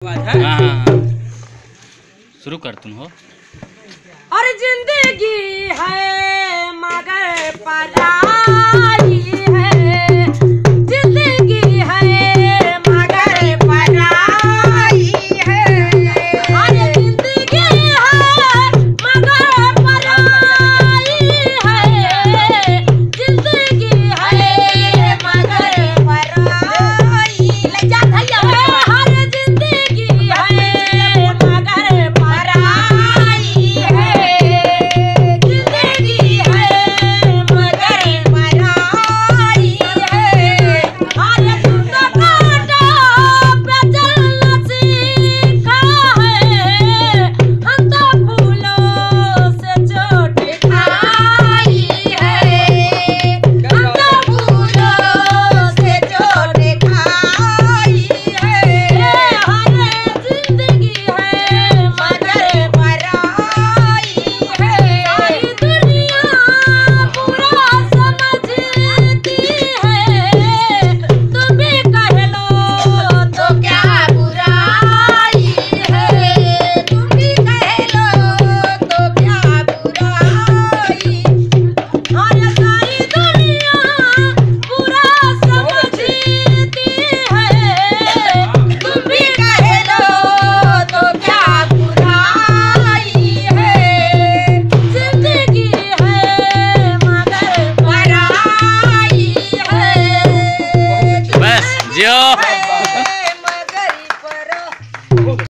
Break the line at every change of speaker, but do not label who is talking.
हाँ शुरू कर तुम हो।
और जिंदगी है मगर पराई है, जिंदगी है मगर पराई है। और जिंदगी है मगर पराई है, जिंदगी है मगर पराई। ले जा भैया। हर जिंदगी है मगर पराई है, जिंदगी है मगर पराई है। हर सुंदर कांटा पे चलना सीखा है, हम तो फूलों से चोट खाई है, हम तो फूलों से चोट खाई है। हर जिंदगी है मगर पराई है। सारी दुनिया बुरा समझती है, तुम भी कह लो तो क्या बुराई है, तुम भी कह लो तो क्या बुराई। और सारी दुनिया बुरा समझती है, तुम भी कह लो तो क्या बुराई है। जिंदगी है मगर पराई है,
बस जियो।